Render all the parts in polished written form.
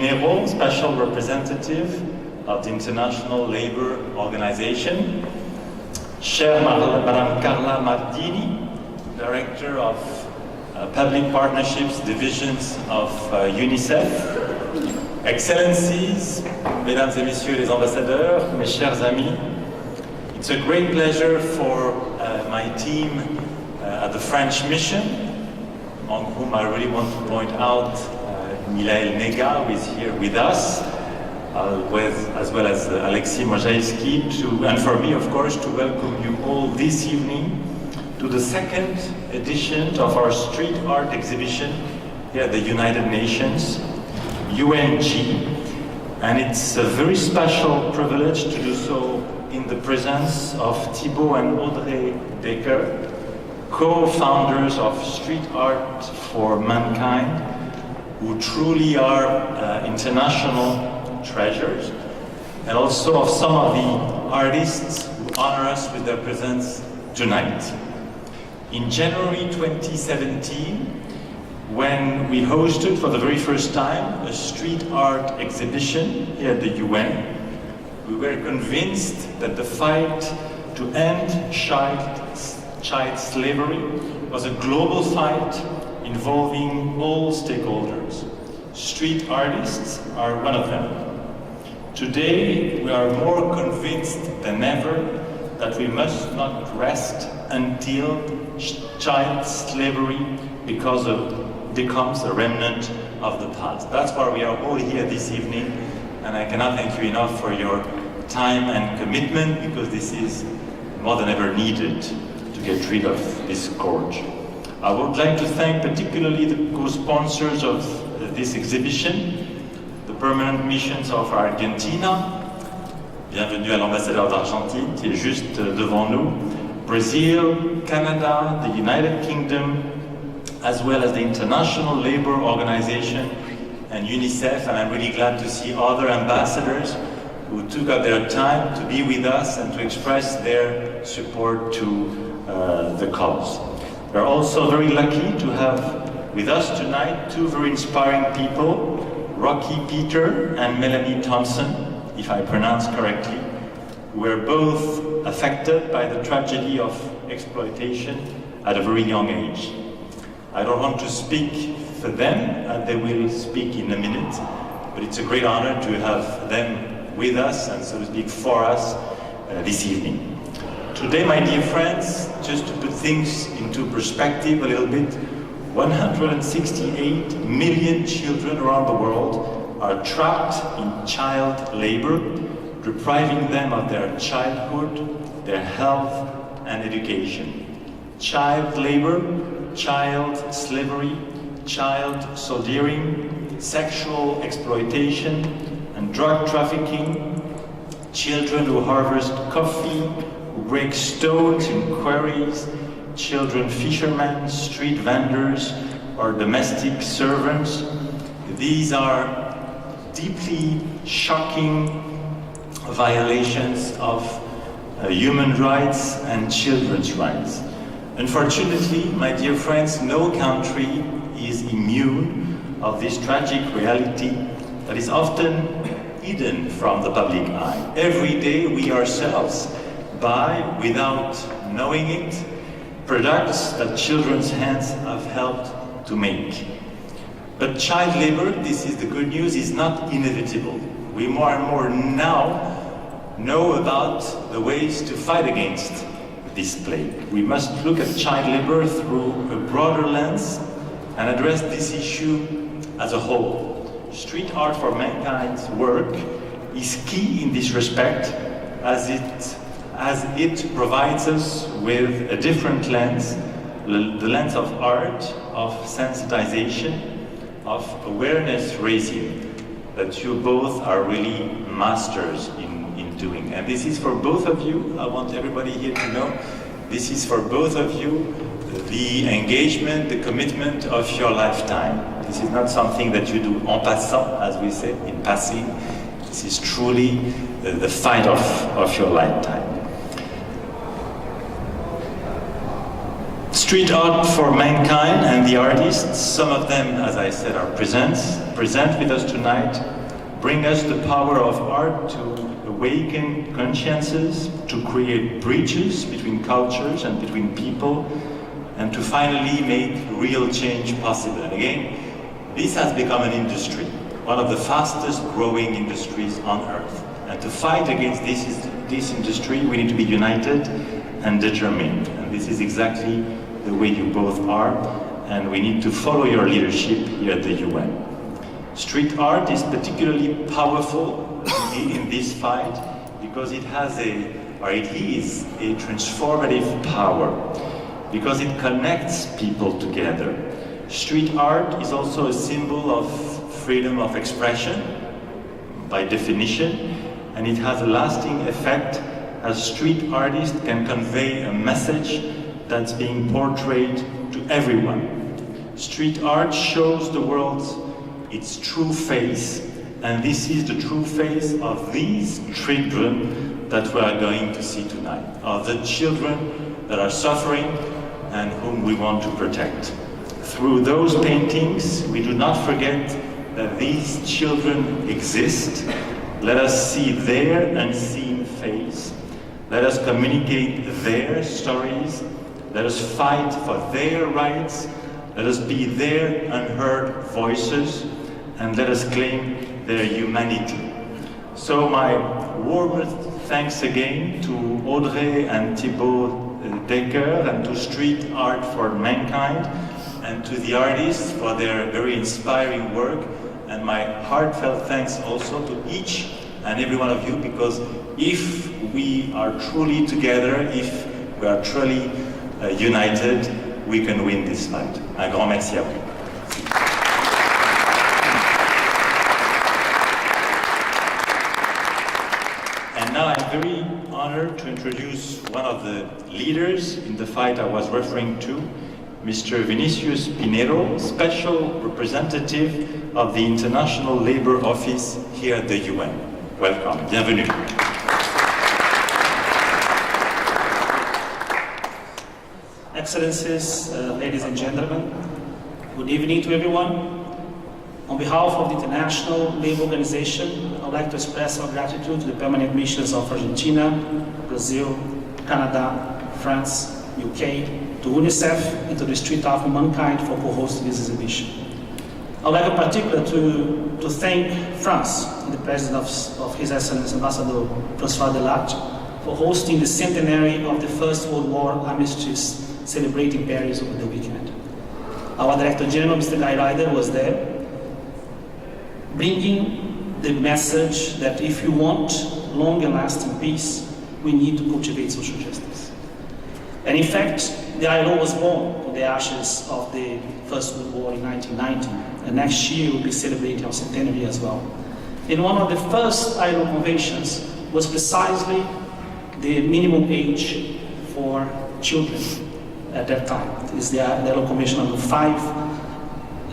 Pinheiro, Special Representative of the International Labour Organization, Chère Madame Carla Mardini, Director of Public Partnerships Divisions of UNICEF, Excellencies, Mesdames et Messieurs les ambassadeurs, mes chers amis, it's a great pleasure for my team at the French mission, among whom I really want to point out Milael Nega, who is here with us, as well as Alexis Mojaevski, and for me, of course, to welcome you all this evening to the second edition of our street art exhibition here at the United Nations, UNG, and it's a very special privilege to do so in the presence of Thibault and Audrey co-founders of Street Art for Mankind, who truly are international treasures, and also of some of the artists who honor us with their presence tonight. In January 2017, when we hosted for the very first time a street art exhibition here at the UN, we were convinced that the fight to end child slavery was a global fight involving all stakeholders. Street artists are one of them. Today, we are more convinced than ever that we must not rest until child slavery becomes a remnant of the past. That's why we are all here this evening, and I cannot thank you enough for your time and commitment, because this is more than ever needed to get rid of this scourge. I would like to thank particularly the co-sponsors of this exhibition, the permanent missions of Argentina. Bienvenue à l'ambassadeur d'Argentine qui est juste devant nous. Brazil, Canada, the United Kingdom, as well as the International Labour Organization and UNICEF, and I'm really glad to see other ambassadors who took out their time to be with us and to express their support to the cause. We're also very lucky to have with us tonight two very inspiring people, Rocky Peter and Melanie Thompson, if I pronounce correctly, who were both affected by the tragedy of exploitation at a very young age. I don't want to speak for them, and they will speak in a minute, but it's a great honor to have them with us, and so to speak for us this evening. Today, my dear friends, just to put things into perspective a little bit, 168 million children around the world are trapped in child labor, depriving them of their childhood, their health, and education. Child labor, child slavery, child soldering, sexual exploitation, and drug trafficking, children who harvest coffee, who break stones in quarries, children fishermen, street vendors, or domestic servants. These are deeply shocking violations of human rights and children's rights. Unfortunately, my dear friends, no country is immune of this tragic reality that is often hidden from the public eye. Every day we ourselves buy, without knowing it, products that children's hands have helped to make. But child labor, this is the good news, is not inevitable. We more and more now know about the ways to fight against this plague. We must look at child labor through a broader lens and address this issue as a whole. Street Art for Mankind's work is key in this respect, as it provides us with a different lens, the lens of art, of sensitization, of awareness raising, that you both are really masters in doing. And this is for both of you. I want everybody here to know, this is for both of you, the engagement, the commitment of your lifetime. This is not something that you do en passant, as we say, in passing. This is truly the fight of your lifetime. Street Art for Mankind and the artists, some of them, as I said, are present with us tonight, bring us the power of art to awaken consciences, to create bridges between cultures and between people, and to finally make real change possible. And again, this has become an industry, one of the fastest growing industries on earth. And to fight against this industry, we need to be united and determined. And this is exactly the way you both are, and we need to follow your leadership here at the UN. Street art is particularly powerful in this fight because it is a transformative power, because it connects people together. Street art is also a symbol of freedom of expression, by definition, and it has a lasting effect as street artists can convey a message that's being portrayed to everyone. Street art shows the world its true face, and this is the true face of these children that we are going to see tonight, of the children that are suffering and whom we want to protect. Through those paintings, we do not forget that these children exist. Let us see their unseen face. Let us communicate their stories. Let us fight for their rights. Let us be their unheard voices. And let us claim their humanity. So my warmest thanks again to Audrey and Thibault and to Street Art for Mankind, and to the artists for their very inspiring work. And my heartfelt thanks also to each and every one of you, because if we are truly together, if we are truly united, we can win this fight. Un grand merci à vous. And now I'm very honored to introduce one of the leaders in the fight I was referring to, Mr. Vinicius Pinheiro, Special Representative of the International Labour Office here at the UN. Welcome, bienvenue. Excellencies, ladies and gentlemen, good evening to everyone. On behalf of the International Labour Organization, I would like to express our gratitude to the permanent missions of Argentina, Brazil, Canada, France, UK, to UNICEF, and to the Street Art for Mankind for co-hosting this exhibition. I would like in particular to thank France, the President of His Excellency Ambassador François Delattre, for hosting the centenary of the First World War armistice celebrating Paris over the weekend. Our Director General, Mr. Guy Ryder, was there, bringing the message that if you want long and lasting peace, we need to cultivate social justice. And in fact, the ILO was born on the ashes of the First World War in 1990, and next year we'll be celebrating our centenary as well. And one of the first ILO conventions was precisely the minimum age for children at that time. It is the ILO Convention number 5,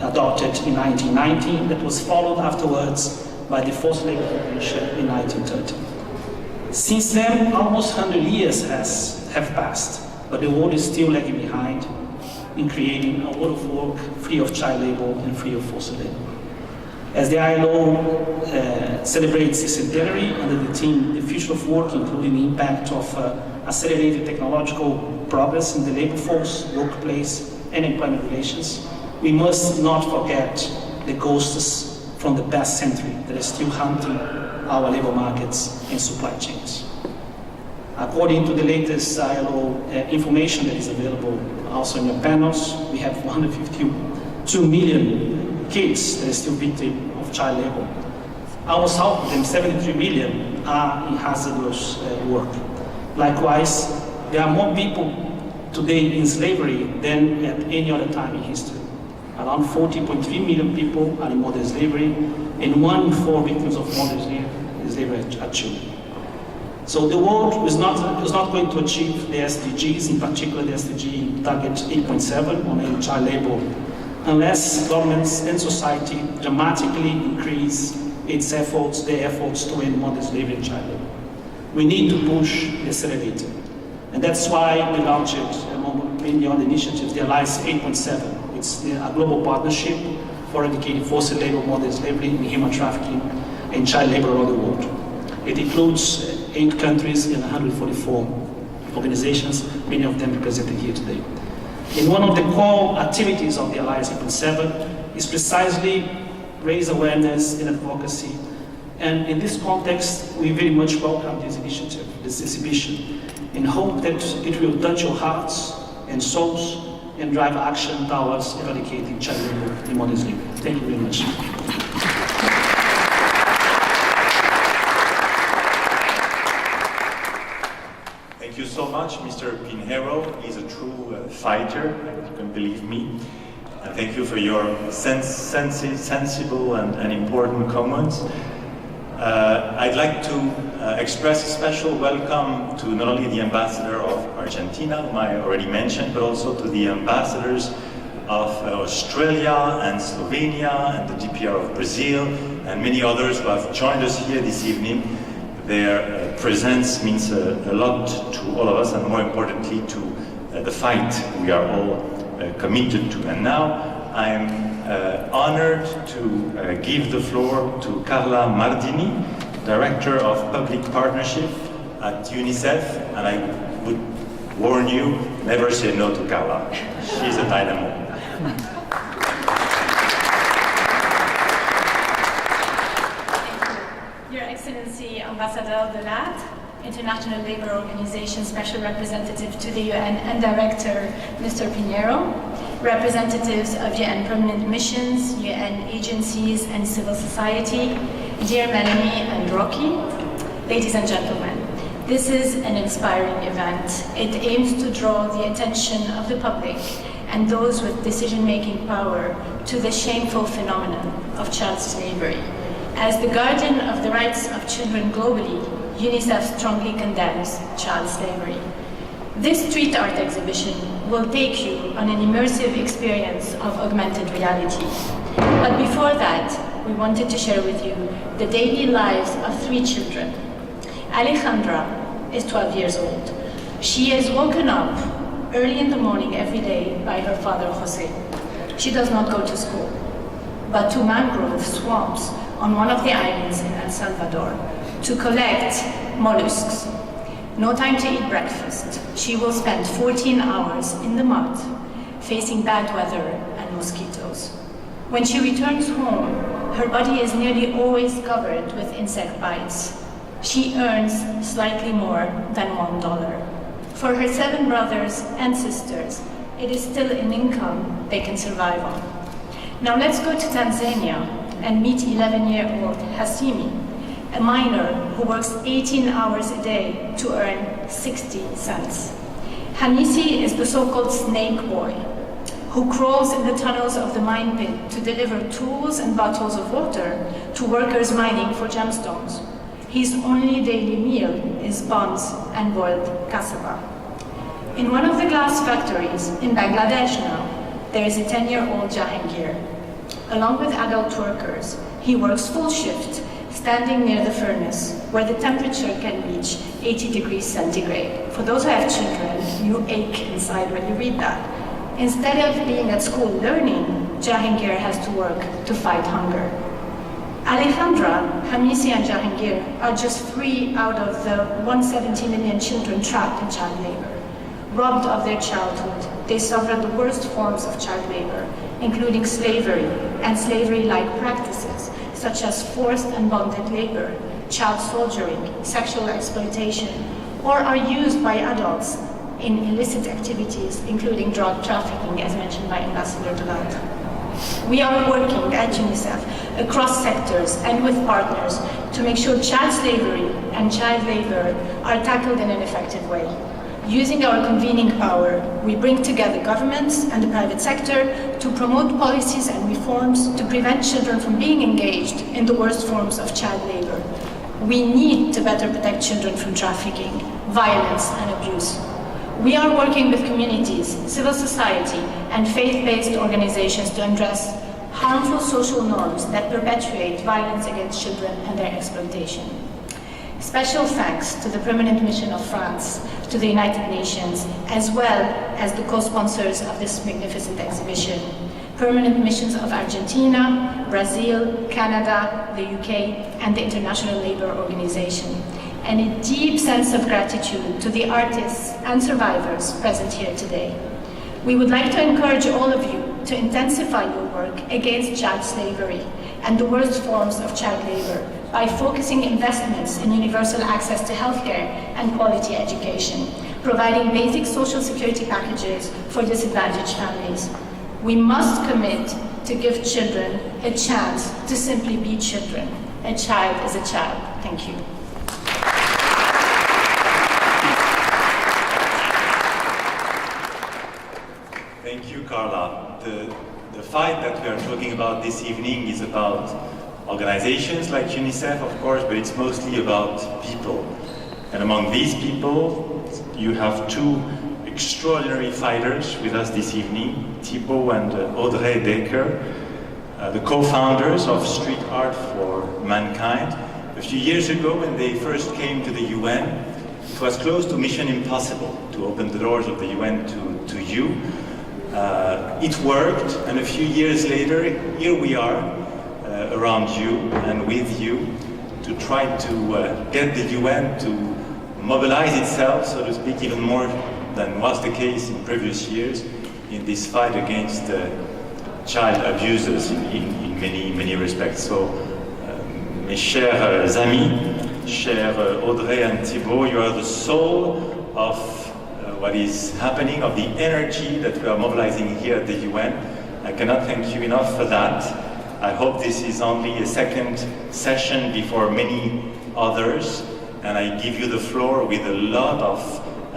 adopted in 1919, that was followed afterwards by the Forced Labor Convention in 1930. Since then, almost 100 years have passed, but the world is still lagging behind in creating a world of work free of child labor and free of forced labor. As the ILO celebrates the centenary under the theme The Future of Work, including the impact of accelerated technological progress in the labor force, workplace, and employment relations, we must not forget the ghosts from the past century that are still haunting our labor markets and supply chains. According to the latest ILO information that is available also in your panels, we have 152 million kids that are still victims of child labor. Almost half of them, 73 million, are in hazardous work. Likewise, there are more people today in slavery than at any other time in history. Around 40.3 million people are in modern slavery, and 1 in 4 victims of modern slavery are children. So the world is not going to achieve the SDGs, in particular the SDG target 8.7 on end child labor, unless governments and society dramatically increase their efforts to end modern slavery and child labor. We need to push the accelerator. And that's why we launched, among many other initiatives, the Alliance 8.7. It's a global partnership for eradicating forced labor, modern slavery, and human trafficking in child labor around the world. It includes 8 countries and 144 organizations, many of them represented here today. And one of the core activities of the Alliance 8.7 is precisely raise awareness and advocacy. And in this context, we very much welcome this initiative, this exhibition, and hope that it will touch your hearts and souls and drive action towards eradicating child labor in modern slavery. Thank you very much. Thank you so much, Mr. Pinheiro. He's a true fighter, you can believe me. And thank you for your sensible and important comments. I'd like to express a special welcome to not only the ambassador of Argentina, whom I already mentioned, but also to the ambassadors of Australia and Slovenia and the DPR of Brazil and many others who have joined us here this evening. Their presence means a lot to all of us, and more importantly to the fight we are all committed to. And now I'm honored to give the floor to Carla Mardini, Director of Public Partnership at UNICEF, and I would warn you, never say no to Carla. She's a dynamo. Your Excellency Ambassador Delattre, International Labour Organization Special Representative to the UN, and Director Mr. Pinheiro, representatives of UN permanent missions, UN agencies and civil society, dear Melanie and Rocky, ladies and gentlemen, this is an inspiring event. It aims to draw the attention of the public and those with decision-making power to the shameful phenomenon of child slavery. As the guardian of the rights of children globally, UNICEF strongly condemns child slavery. This street art exhibition will take you on an immersive experience of augmented reality. But before that, we wanted to share with you the daily lives of 3 children. Alejandra is 12 years old. She is woken up early in the morning every day by her father, Jose. She does not go to school, but to mangrove swamps on one of the islands in El Salvador to collect mollusks. No time to eat breakfast. She will spend 14 hours in the mud, facing bad weather and mosquitoes. When she returns home, her body is nearly always covered with insect bites. She earns slightly more than $1. For her 7 brothers and sisters, it is still an income they can survive on. Now let's go to Tanzania and meet 11-year-old Hasimi, a miner who works 18 hours a day to earn 60 cents. Hamisi is the so-called snake boy, who crawls in the tunnels of the mine pit to deliver tools and bottles of water to workers mining for gemstones. His only daily meal is buns and boiled cassava. In one of the glass factories in Bangladesh now, there is a 10-year-old Jahangir. Along with adult workers, he works full shift, standing near the furnace, where the temperature can reach 80 degrees centigrade. For those who have children, you ache inside when you read that. Instead of being at school learning, Jahangir has to work to fight hunger. Alejandra, Hamisi and Jahangir are just 3 out of the 170 million children trapped in child labor. Robbed of their childhood, they suffer the worst forms of child labor, including slavery and slavery-like practices, such as forced and bonded labor, child soldiering, sexual exploitation, or are used by adults in illicit activities, including drug trafficking, as mentioned by Ambassador Delattre. We are working at UNICEF across sectors and with partners to make sure child slavery and child labor are tackled in an effective way. Using our convening power, we bring together governments and the private sector to promote policies and reforms to prevent children from being engaged in the worst forms of child labor. We need to better protect children from trafficking, violence, and abuse. We are working with communities, civil society, and faith-based organizations to address harmful social norms that perpetuate violence against children and their exploitation. Special thanks to the Permanent Mission of France, to the United Nations, as well as the co-sponsors of this magnificent exhibition. Permanent missions of Argentina, Brazil, Canada, the UK, and the International Labour Organization. And a deep sense of gratitude to the artists and survivors present here today. We would like to encourage all of you to intensify your work against child slavery and the worst forms of child labor by focusing investments in universal access to healthcare and quality education, providing basic social security packages for disadvantaged families. We must commit to give children a chance to simply be children. A child is a child. Thank you. Thank you, Carla. The fight that we are talking about this evening is about organizations like UNICEF, of course, but it's mostly about people. And among these people, you have two extraordinary fighters with us this evening, Thibault and Audrey, the co-founders of Street Art for Mankind. A few years ago, when they first came to the UN, it was close to mission impossible to open the doors of the UN to you. It worked, and a few years later, here we are, around you and with you, to try to get the UN to mobilize itself, so to speak, even more than was the case in previous years in this fight against child abusers in many respects. So, mes chers amis, chers Audrey and Thibault, you are the soul of what is happening, of the energy that we are mobilizing here at the UN. I cannot thank you enough for that. I hope this is only a second session before many others, and I give you the floor with a lot of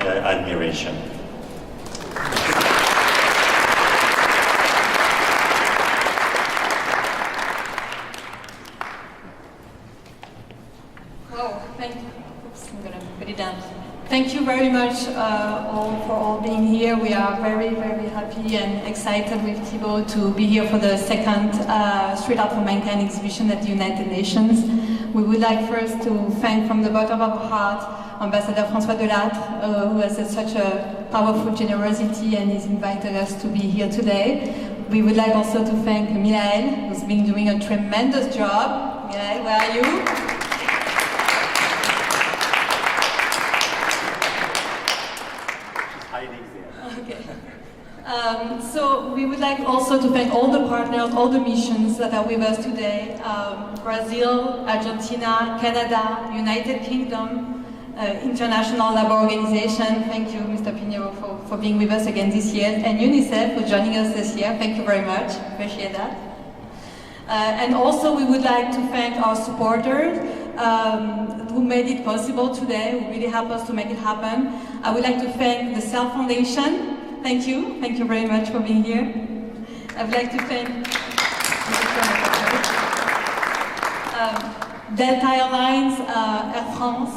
admiration. Wow, thank you. Oops, I'm gonna put it down. Thank you very much all for all being here. We are very, very happy and excited with Thibault to be here for the second Street Art for Mankind exhibition at the United Nations. We would like first to thank from the bottom of our heart Ambassador François Delattre, who has such a powerful generosity and has invited us to be here today. We would like also to thank Milael, who's been doing a tremendous job. Milael, where are you? So we would like also to thank all the partners, all the missions that are with us today. Brazil, Argentina, Canada, United Kingdom, International Labour Organization. Thank you, Mr. Pinheiro, for being with us again this year. And UNICEF for joining us this year. Thank you very much. Appreciate that. And also we would like to thank our supporters who made it possible today, who really helped us to make it happen. I would like to thank the Cell Foundation. Thank you very much for being here. I would like to thank Delta Airlines, Air France,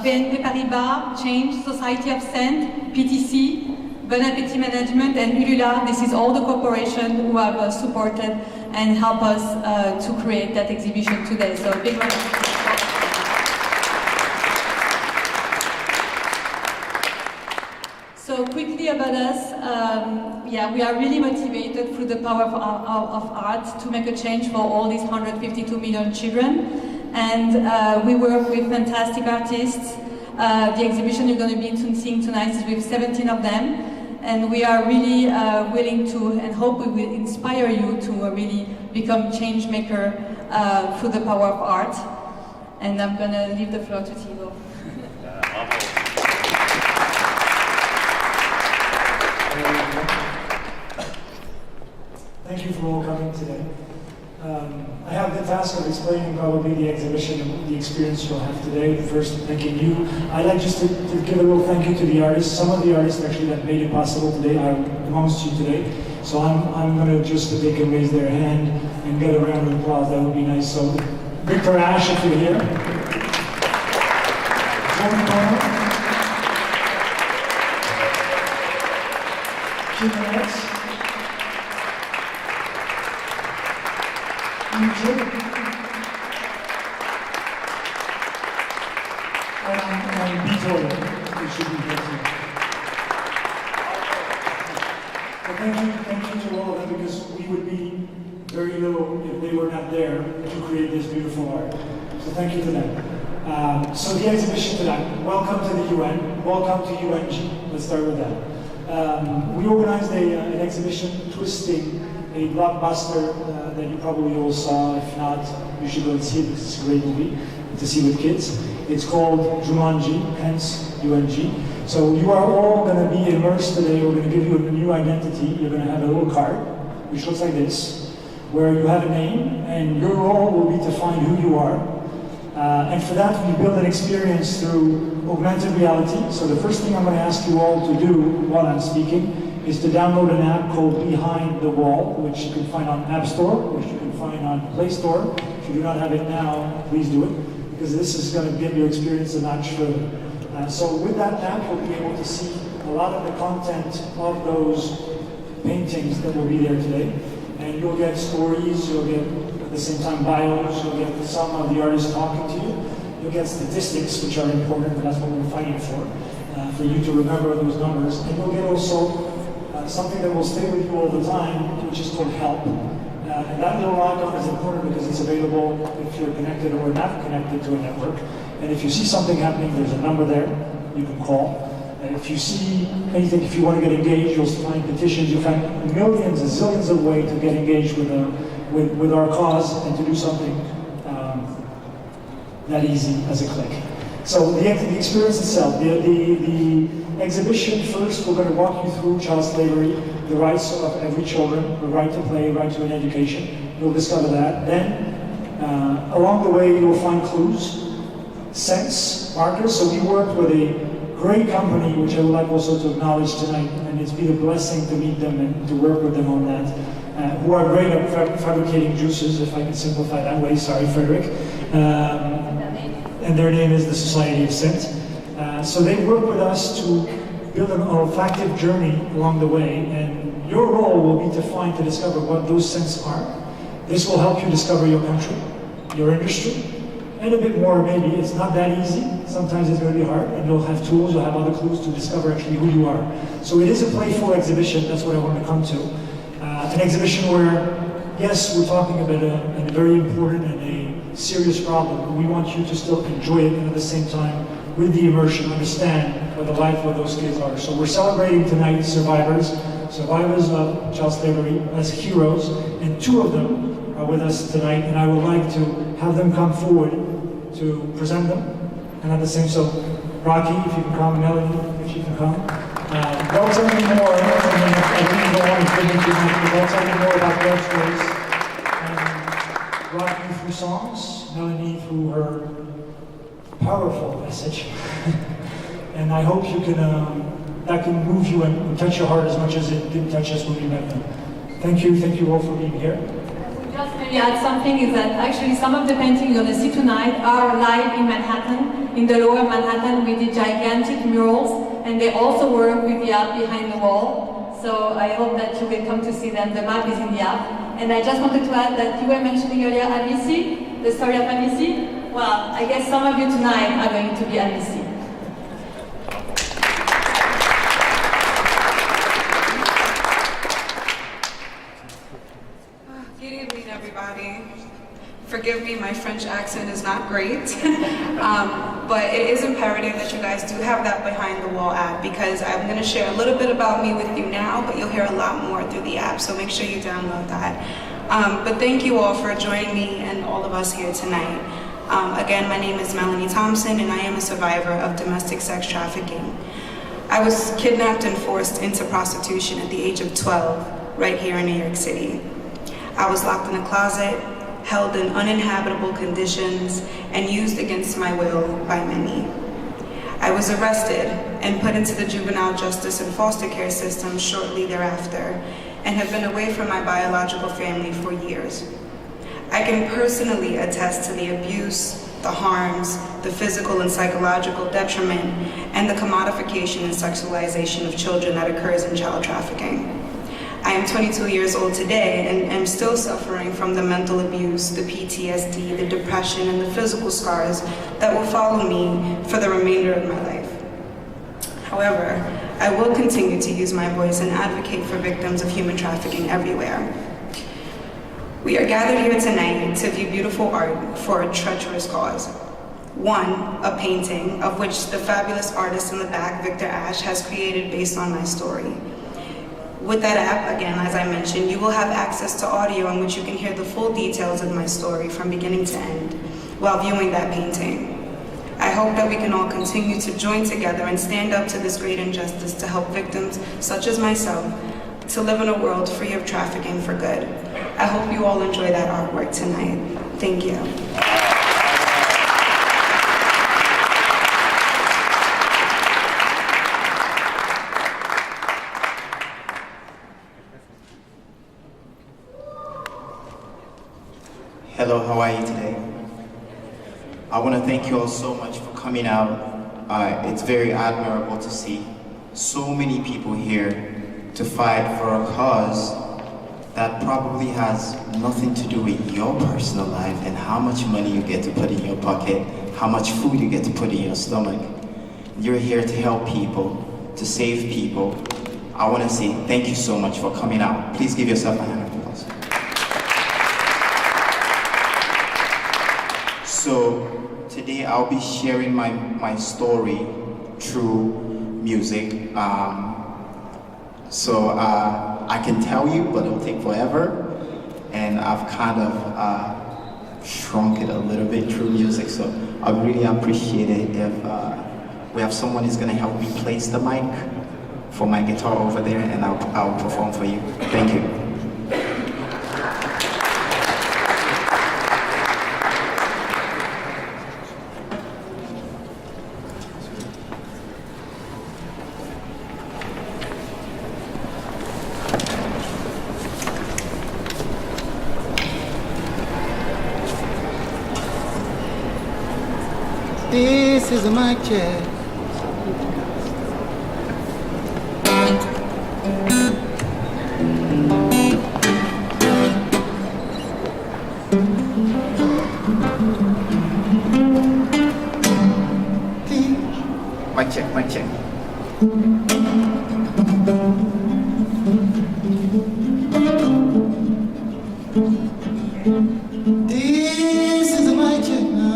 BNP Paribas, Change, Society of Saint, PTC, Bon Appetit Management, and Ulula. This is all the corporations who have supported and helped us to create that exhibition today. So a big round of applause. So quickly about us, we are really motivated through the power of art to make a change for all these 152 million children. And we work with fantastic artists. The exhibition you're going to be seeing tonight is with 17 of them. And we are really willing to, and hope we will inspire you to really become change maker through the power of art. And I'm going to leave the floor to Thibault. Thank you for all coming today. I have the task of explaining probably the exhibition and the experience you'll have today. First, thanking you. I'd like just to give a little thank you to the artists. Some of the artists actually that made it possible today are amongst you today. So I'm going to just if they can raise their hand and get a round of applause, that would be nice. So Victor Ash, if you're here. Jordan Palmer. Kim Alex. Victoria, who should be here too. But thank you to all of them, because we would be very little if they were not there to create this beautiful art. So thank you to them. So the exhibition tonight, welcome to the UN, welcome to UNG. Let's start with that. We organized an exhibition twisting a blockbuster that you probably all saw. If not, you should go and see it because it's a great movie to see with kids. It's called Jumanji, hence UNG. So you are all going to be immersed today. We're going to give you a new identity. You're going to have a little card, which looks like this, where you have a name, and your role will be to find who you are. And for that, we build an experience through augmented reality. So the first thing I'm going to ask you all to do while I'm speaking is to download an app called Behind the Wall, which you can find on App Store, which you can find on Play Store. If you do not have it now, please do it, because this is going to give your experience a notch further. So with that app, you'll be able to see a lot of the content of those paintings that will be there today. And you'll get stories, you'll get at the same time bios, you'll get some of the artists talking to you. You'll get statistics, which are important, and that's what we're fighting for you to remember those numbers. And you'll get also something that will stay with you all the time, which is called help. And that little icon is important because it's available if you're connected or not connected to a network. And if you see something happening, there's a number there you can call. And if you see anything, if you want to get engaged, you'll find petitions. You'll find millions and zillions of ways to get engaged with our cause and to do something that easy as a click. So the experience itself, the exhibition, first we're going to walk you through child slavery, the rights of every children, the right to play, right to an education. You'll discover that. Then along the way you'll find clues, sense markers. So we worked with a great company, which I would like also to acknowledge tonight, and it's been a blessing to meet them and to work with them on that, who are great at fabricating juices, if I can simplify that way. Sorry, Frederick. And their name is the Society of Scent. So they work with us to build an olfactive journey along the way, and your role will be to discover what those scents are. This will help you discover your country, your industry, and a bit more maybe. It's not that easy. Sometimes it's going to be hard, and you'll have tools, you'll have other clues to discover actually who you are. So it is a playful exhibition, that's what I want to come to. An exhibition where, yes, we're talking about a very important and a serious problem, but we want you to still enjoy it, and at the same time, with the immersion, understand what the life of those kids are. So we're celebrating tonight survivors of child slavery as heroes, and two of them are with us tonight, and I would like to have them come forward to present them. And at the same, so Rocky, if you can come, Melanie, if you can come. They'll tell me more, I didn't go on and they'll tell me more about their stories. Rocky through songs, Melanie through her powerful message. And I hope you can, that can move you and touch your heart as much as it did touch us when we met them. Thank you all for being here. Just maybe add something is that actually some of the paintings you're going to see tonight are live in Manhattan, in the lower Manhattan with the gigantic murals, and they also work with the app Behind the Wall. So I hope that you will come to see them. The map is in the app. And I just wanted to add that you were mentioning earlier Amici, the story of Amici. Well, I guess some of you tonight are going to be Amici. Good evening, everybody. Forgive me, my French accent is not great, but it is imperative that you guys do have that Behind the Wall app, because I'm going to share a little bit about me with you now, but you'll hear a lot more through the app, so make sure you download that. But thank you all for joining me and all of us here tonight. Again, my name is Melanie Thompson, and I am a survivor of domestic sex trafficking. I was kidnapped and forced into prostitution at the age of 12, right here in New York City. I was locked in a closet, held in uninhabitable conditions, and used against my will by many. I was arrested and put into the juvenile justice and foster care system shortly thereafter, and have been away from my biological family for years. I can personally attest to the abuse, the harms, the physical and psychological detriment, and the commodification and sexualization of children that occurs in child trafficking. I am 22 years old today and am still suffering from the mental abuse, the PTSD, the depression, and the physical scars that will follow me for the remainder of my life. However, I will continue to use my voice and advocate for victims of human trafficking everywhere. We are gathered here tonight to view beautiful art for a treacherous cause. One, a painting of which the fabulous artist in the back, Victor Ash, has created based on my story. With that app, again, as I mentioned, you will have access to audio in which you can hear the full details of my story from beginning to end while viewing that painting. I hope that we can all continue to join together and stand up to this great injustice to help victims such as myself to live in a world free of trafficking for good. I hope you all enjoy that artwork tonight. Thank you. Hello, how are you today? I want to thank you all so much for coming out. It's very admirable to see so many people here to fight for a cause that probably has nothing to do with your personal life and how much money you get to put in your pocket, how much food you get to put in your stomach. You're here to help people, to save people. I want to say thank you so much for coming out. Please give yourself a hand of applause. So today I'll be sharing my story through music. I can tell you, but it'll take forever. And I've kind of shrunk it a little bit through music. So I really appreciate it if we have someone who's gonna help me place the mic for my guitar over there, and I'll perform for you. Thank you. This is a mic check. Mic check, mic check. This is a mic check now.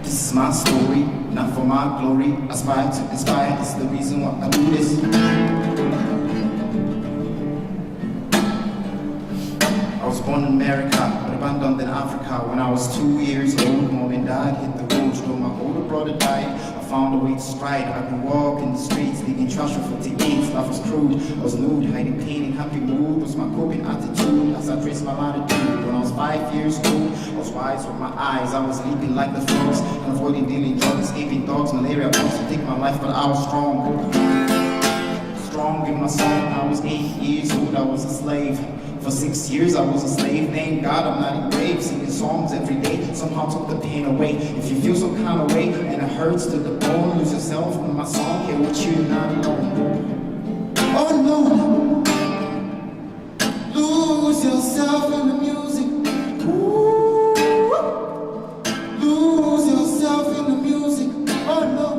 This is my story, not for my glory. Aspire to inspire, it's the reason why I do this. I was born in America, but abandoned in Africa. When I was 2 years old, mom and dad hit the road, though my older brother died. I found a way to stride. I grew up in the streets, leaving trash for 48. Life was crude, I was nude, hiding pain in happy mood was my coping attitude as I traced my latitude. When I was 5 years old, I was wise with my eyes. I was leaping like the frogs, and avoiding dealing drugs, escaping dogs, malaria bugs to take my life, but I was strong. Strong in my soul. I was 8 years old, I was a slave. For 6 years I was a slave. Thank God I'm not engraved, singing songs every day. Somehow took the pain away. If you feel some kind of way and it hurts to the bone, lose yourself in my song. Here with you, not alone. Oh no! Lose yourself in the music. Ooh. Lose yourself in the music. Oh no!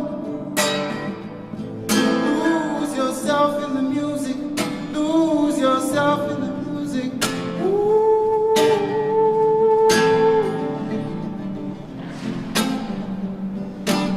Lose yourself in the music. Lose yourself in the music. Ooh.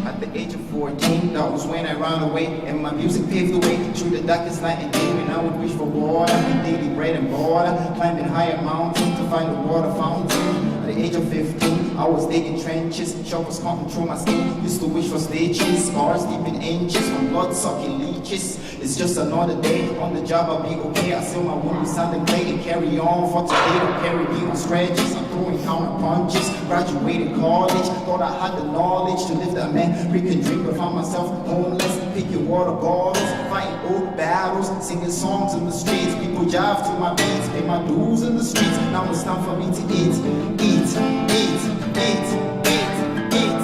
At the age of 14, that was when I ran away, and my music paved the way through the darkest night and day when I would wish for water, and daily bread and water, climbing higher mountains to find a water fountain. At the age of 15, I was digging trenches, shovels cutting through my skin, used to wish for stitches, scars deep in inches from blood-sucking leeches. It's just another day, on the job I'll be okay. I seal my wound with sand and clay and carry on for today. Don't carry me on stretches. throwing counter punches. Graduated college, thought I had the knowledge to lift that man, Rick and drink, but found myself homeless. Picking water bottles, fighting old battles, singing songs in the streets. People jive to my beats, pay my dues in the streets. Now it's time for me to eat, eat, eat, eat, eat, eat, eat.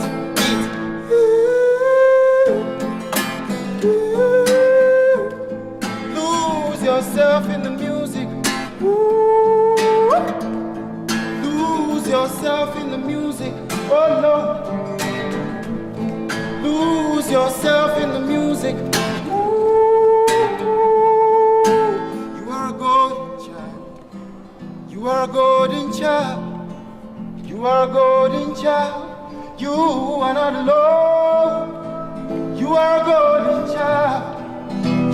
Lose yourself in the music. Lose yourself in the music. Oh no. Lose yourself in the music. You are a golden child. You are a golden child. You are a golden child. You are not alone. You are a golden child.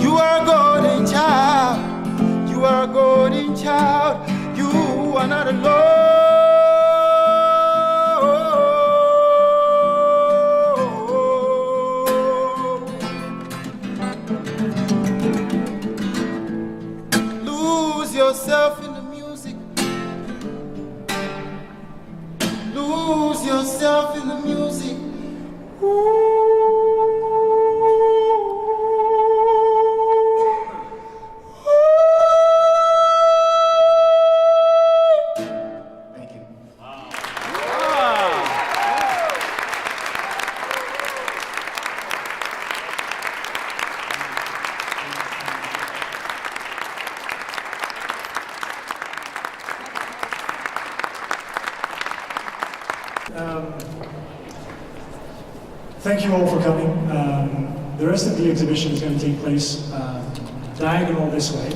You are a golden child. You are a golden child. You are not alone. Lose yourself in the music. Lose yourself in the music. Thank you all for coming. The rest of the exhibition is going to take place diagonal this way.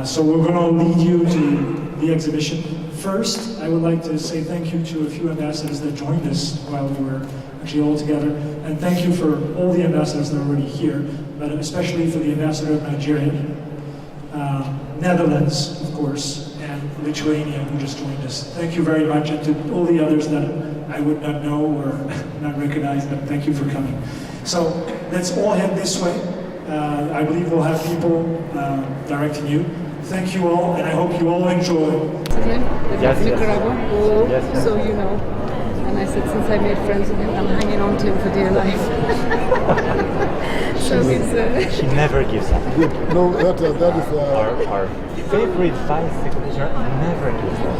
So we're going to lead you to the exhibition. First, I would like to say thank you to a few ambassadors that joined us while we were actually all together. And thank you for all the ambassadors that are already here, but especially for the ambassador of Nigeria, Netherlands, of course, and Lithuania, who just joined us. Thank you very much, and to all the others that I would not know or not recognize, but thank you for coming. So let's all head this way. I believe we'll have people directing you. Thank you all, and I hope you all enjoy. Yes, Nicaragua. Yes. So you know. And I said, since I made friends with him, I'm hanging on to him for dear life. So she never gives up. No, that is our favorite bicycler never gives up.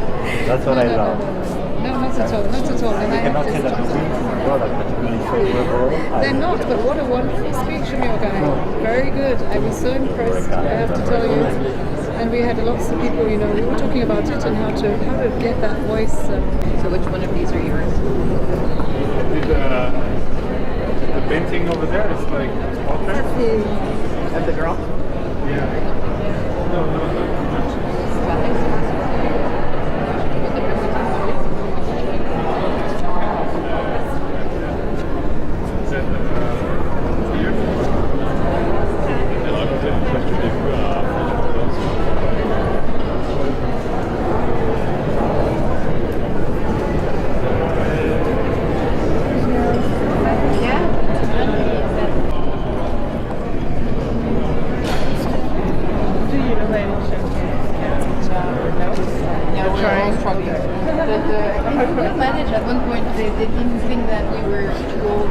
That's what I love. No, not at all, not at all. And I cannot tell that the wings are not particularly favorable. They're not, but what a wonderful speech from your guy. Very good. I was so impressed, I have to tell you. And we had lots of people, you know, we were talking about it and how to get that voice. So which one of these are yours? The painting over there is like portrait. That's the girl? Yeah. No. At one point, they didn't think that we were too old.